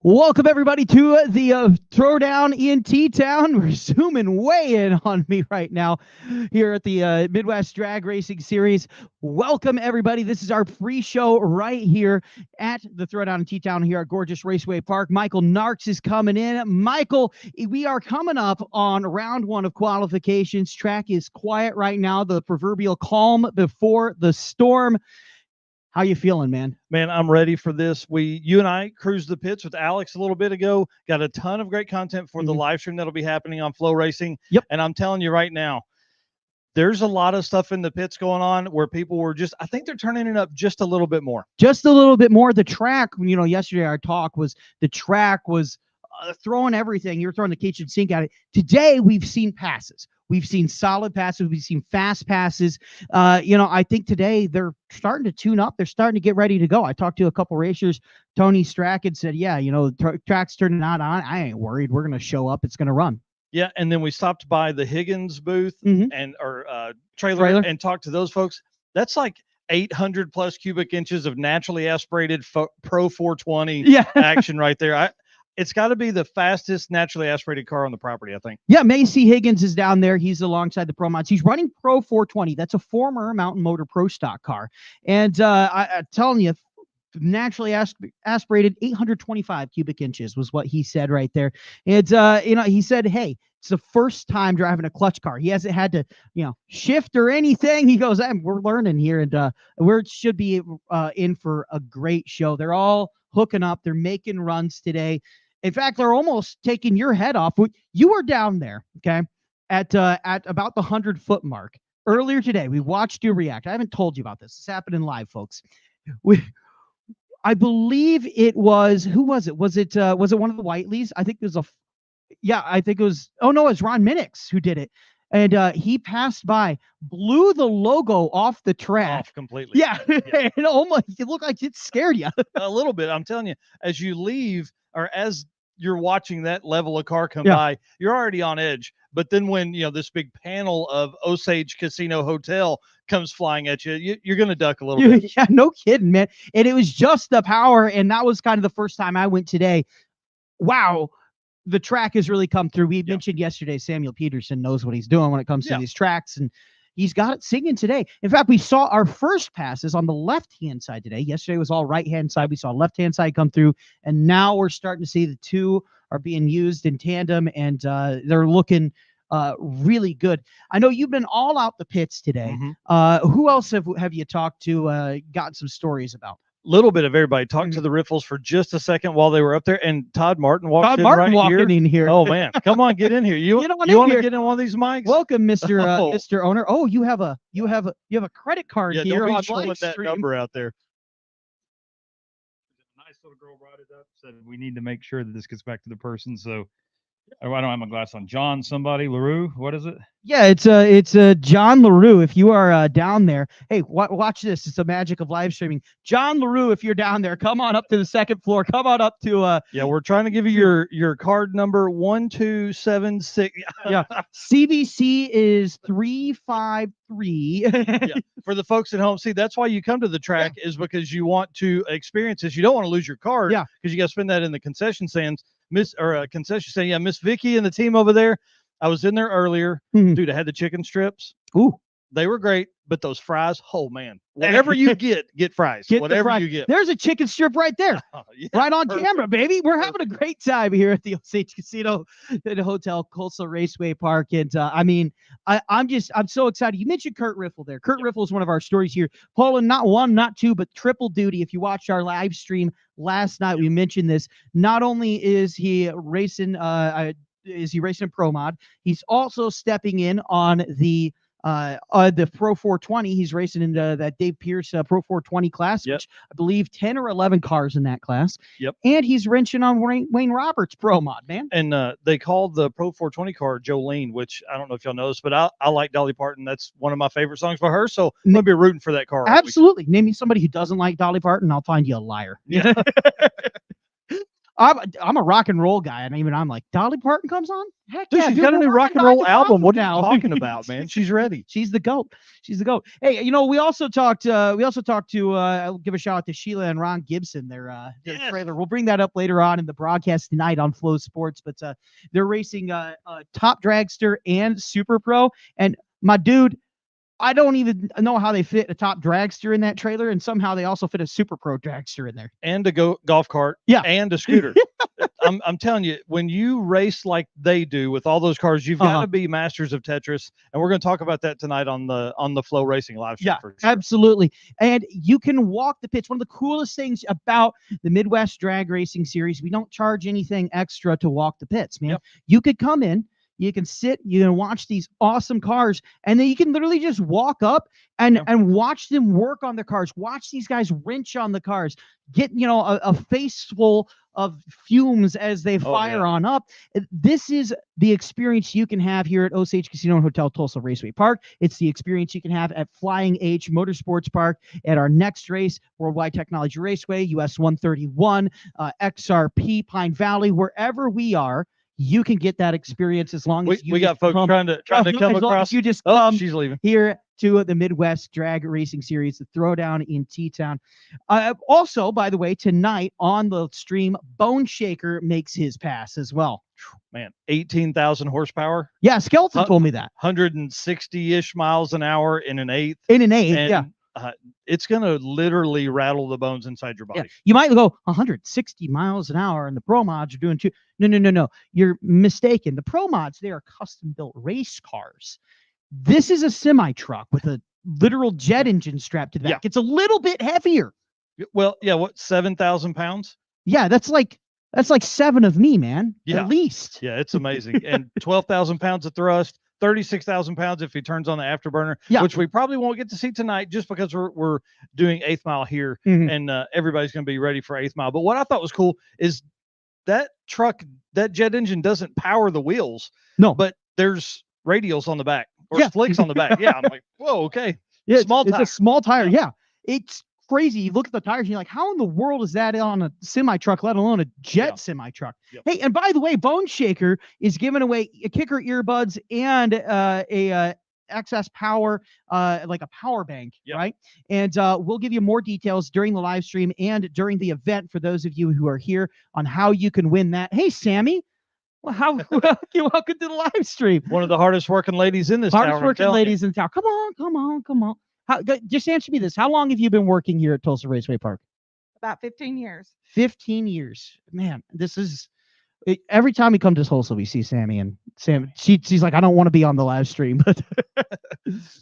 Welcome everybody to the Throwdown in T-Town. We're zooming way in on me right now here at the Midwest Drag Racing Series. Welcome everybody. This is our pre-show right here at the Throwdown in T-Town here at Gorgeous Raceway Park. Michael Narks is coming in. Michael, we are coming up on round one of qualifications. Track is quiet right now, the proverbial calm before the storm. How you feeling, man? Man, I'm ready for this. You and I cruised the pits with Alex a little bit ago. Got a ton of great content for the live stream that'll be happening on Flow Racing. Yep. And I'm telling you right now, there's a lot of stuff in the pits going on where people were I think they're turning it up just a little bit more. Just a little bit more. The track, yesterday our talk was the track was throwing everything. You're throwing the kitchen sink at it. Today, we've seen passes. We've seen solid passes. We've seen fast passes. I think today they're starting to tune up. They're starting to get ready to go. I talked to a couple racers. Tony Strachan said, yeah, track's turning out on. I ain't worried. We're going to show up. It's going to run. Yeah, and then we stopped by the Higgins booth or trailer and talked to those folks. That's like 800 plus cubic inches of naturally aspirated Pro 420 action right there. It's got to be the fastest naturally aspirated car on the property, I think. Yeah, Macy Higgins is down there. He's alongside the Pro Mods. He's running Pro 420. That's a former Mountain Motor Pro stock car. And I'm telling you, naturally aspirated 825 cubic inches was what he said right there. And, he said, hey, it's the first time driving a clutch car. He hasn't had to, shift or anything. He goes, we're learning here, and we should be in for a great show. They're all hooking up. They're making runs today. In fact, they're almost taking your head off. You were down there, okay, at about the 100-foot mark earlier today. We watched you react. I haven't told you about this. It's happening live, folks. I believe it was, who was it? Was it one of the Whiteleys? I think there's I think it was. Oh no, it's Ron Minix who did it. And he passed by, blew the logo off the track. Off completely. Yeah. It looked like it scared you. A little bit. I'm telling you, as you leave or as you're watching that level of car come by, you're already on edge. But then when, this big panel of Osage Casino Hotel comes flying at you, you're going to duck a little bit. Yeah, no kidding, man. And it was just the power. And that was kind of the first time I went today. Wow. The track has really come through. We mentioned yesterday, Samuel Peterson knows what he's doing when it comes to these tracks, and he's got it singing today. In fact, we saw our first passes on the left-hand side today. Yesterday was all right-hand side. We saw left-hand side come through, and now we're starting to see the two are being used in tandem, and they're looking really good. I know you've been all out the pits today. Who else have you talked to, gotten some stories about? Little bit of everybody. Talked to the Riffles for just a second while they were up there, and Todd Martin walked in here. Oh man, come on, get in here. You want to get in one of these mics? Welcome, Mr. Mr. Owner. Oh, you have a credit card here on live that stream. Number out there. A nice little girl brought it up. Said we need to make sure that this gets back to the person. So I don't have my glass on. John, somebody, LaRue, what is it? Yeah, it's John LaRue. If you are down there, hey, watch this. It's the magic of live streaming. John LaRue, if you're down there, come on up to the second floor. Come on up to we're trying to give you your card number 1276. Yeah, CVC is 353. For the folks at home, see, that's why you come to the track is because you want to experience this. You don't want to lose your card. Yeah, because you got to spend that in the concession stands. Miss Vicky and the team over there. I was in there earlier. Dude, I had the chicken strips. Ooh. They were great, but those fries, oh man. Whatever you get fries. Whatever you get. There's a chicken strip right there. Right on camera, baby. We're having a great time here at the Osage Casino and Hotel Coastal Raceway Park. And I'm so excited. You mentioned Kurt Riffle there. Kurt Riffle is one of our stories here. Pulling not one, not two, but triple duty. If you watched our live stream last night, we mentioned this. Not only is he racing Pro Mod, he's also stepping in on the Pro 420. He's racing in that Dave Pierce Pro 420 class, which I believe 10 or 11 cars in that class. And he's wrenching on Wayne Roberts Pro Mod, man. And they called the Pro 420 car Jolene, which I don't know if y'all noticed, but I like Dolly Parton. That's one of my favorite songs by her. So I'm going to be rooting for that car. Absolutely. Name me somebody who doesn't like Dolly Parton, I'll find you a liar. Yeah. I'm a rock and roll guy, and even I'm like, Dolly Parton comes on? Heck yeah, she's got a new rock and roll album. What are you talking about, man? She's ready. She's the GOAT. She's the GOAT. Hey, we also talked to I'll give a shout out to Sheila and Ron Gibson, their trailer. We'll bring that up later on in the broadcast tonight on Flow Sports, but they're racing Top Dragster and Super Pro, and my dude, I don't even know how they fit a Top Dragster in that trailer, and somehow they also fit a Super Pro Dragster in there. And a golf cart. Yeah. And a scooter. I'm telling you, when you race like they do with all those cars, you've got to be masters of Tetris. And we're going to talk about that tonight on the Flow Racing live stream. Yeah, for sure. Absolutely. And you can walk the pits. One of the coolest things about the Midwest Drag Racing Series, we don't charge anything extra to walk the pits, man. Yep. You could come in, you can sit, you can watch these awesome cars, and then you can literally just walk up and watch them work on the cars. Watch these guys wrench on the cars, get a face full of fumes as they fire on up. This is the experience you can have here at Osage Casino and Hotel Tulsa Raceway Park. It's the experience you can have at Flying H Motorsports Park at our next race, Worldwide Technology Raceway, US 131, XRP, Pine Valley, wherever we are. You can get that experience as long as we got folks trying to come across. You just come she's leaving here to the Midwest Drag Racing Series, the Throwdown in T-Town. Also, by the way, tonight on the stream, Bone Shaker makes his pass as well. Man, 18,000 horsepower. Yeah, Skeleton told me that. 160-ish miles an hour in an eighth. Yeah. It's going to literally rattle the bones inside your body. Yeah. You might go 160 miles an hour, and the Pro Mods are doing No. You're mistaken. The Pro Mods, they are custom-built race cars. This is a semi-truck with a literal jet engine strapped to the back. It's a little bit heavier. Well, yeah, what, 7,000 pounds? Yeah, that's like 7 of me, man. Yeah. At least. Yeah, it's amazing. And 12,000 pounds of thrust. 36,000 pounds if he turns on the afterburner, which we probably won't get to see tonight just because we're doing 8th mile here, and everybody's going to be ready for 8th mile. But what I thought was cool is that truck, that jet engine doesn't power the wheels. No. But there's radials on the back or slicks on the back. Yeah, I'm like, whoa, okay. Yeah, it's a small tire. Yeah, it's crazy. You look at the tires and you're like, how in the world is that on a semi-truck, let alone a jet semi-truck? Yep. Hey, and by the way, Bone Shaker is giving away a Kicker earbuds and a XS Power, like a power bank, right? And we'll give you more details during the live stream and during the event for those of you who are here on how you can win that. Hey, Sammy. Well, welcome to the live stream. One of the hardest working ladies in this town. Hardest working ladies in town. Come on. Just answer me this. How long have you been working here at Tulsa Raceway Park? About 15 years. 15 years. Man, this is every time we come to Tulsa, we see Sammy, and she's like, I don't want to be on the live stream, but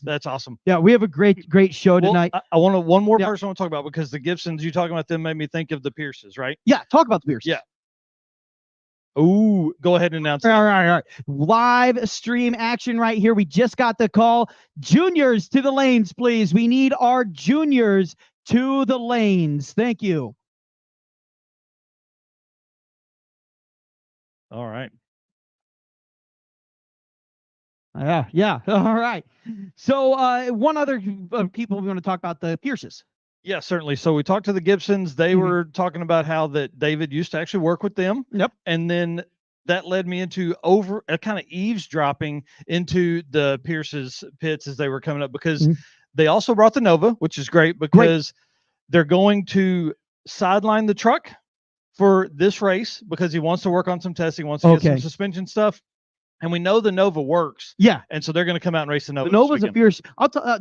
that's awesome. Yeah, we have a great show tonight. I want one more person I want to talk about, because the Gibsons, you talking about them made me think of the Pierces, right? Yeah, talk about the Pierces. Yeah. Oh, go ahead and announce it. All right. Live stream action right here. We just got the call. Juniors to the lanes, please. We need our juniors to the lanes. Thank you. All right. Yeah. All right. So one other people we want to talk about, the Pierces. Yeah, certainly. So we talked to the Gibsons. They were talking about how that David used to actually work with them. Yep. And then that led me into kind of eavesdropping into the Pierce's pits as they were coming up, because they also brought the Nova, which is great because they're going to sideline the truck for this race because he wants to work on some testing, wants to get some suspension stuff. And we know the Nova works. Yeah. And so they're going to come out and race the Nova. The Nova's a fierce.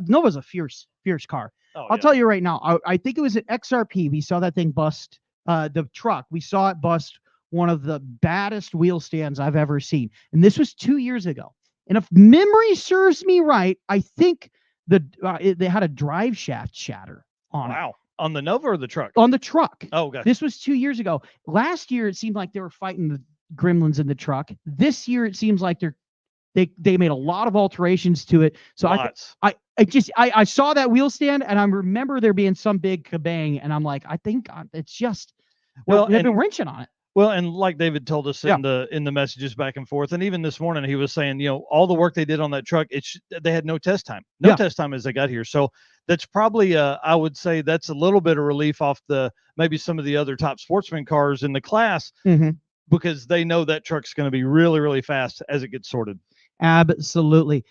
Nova's a fierce car. I'll tell you right now. I think it was at XRP. We saw that thing bust the truck. We saw it bust one of the baddest wheel stands I've ever seen. And this was 2 years ago. And if memory serves me right, I think they had a drive shaft shatter on it. Wow. On the Nova or the truck? On the truck. Oh, okay. This was 2 years ago. Last year, it seemed like they were fighting the gremlins in the truck. This year, it seems like they made a lot of alterations to it. So I saw that wheel stand, and I remember there being some big kabang, and I'm like, I think it's just they've been wrenching on it. Well, and like David told us in the messages back and forth, and even this morning he was saying, all the work they did on that truck, they had no test time, test time as they got here. So that's probably, I would say that's a little bit of relief off maybe some of the other top sportsman cars in the class, because they know that truck's going to be really, really fast as it gets sorted. Absolutely.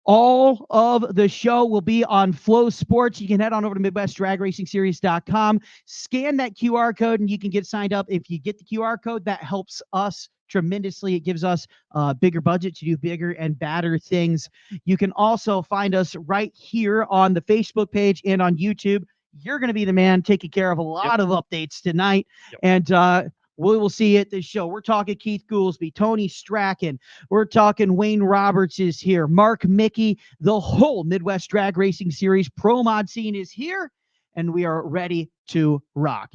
All of the show will be on Flow Sports. You can head on over to MidwestDragRacingSeries.com, scan that QR code, and you can get signed up. If you get the QR code, that helps us tremendously. It gives us a bigger budget to do bigger and badder things. You can also find us right here on the Facebook page and on YouTube. You're going to be the man taking care of a lot of updates tonight. And we will see you at this show. We're talking Keith Goolsby, Tony Strachan. We're talking Wayne Roberts is here. Mark Mickey, the whole Midwest Drag Racing Series Pro Mod scene is here, and we are ready to rock.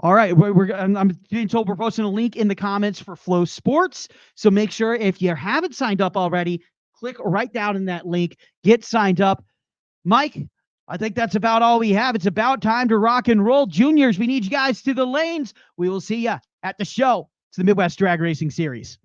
All right, I'm being told we're posting a link in the comments for Flow Sports. So make sure if you haven't signed up already, click right down in that link, get signed up. Mike, I think that's about all we have. It's about time to rock and roll. Juniors, we need you guys to the lanes. We will see you at the show. It's the Midwest Drag Racing Series.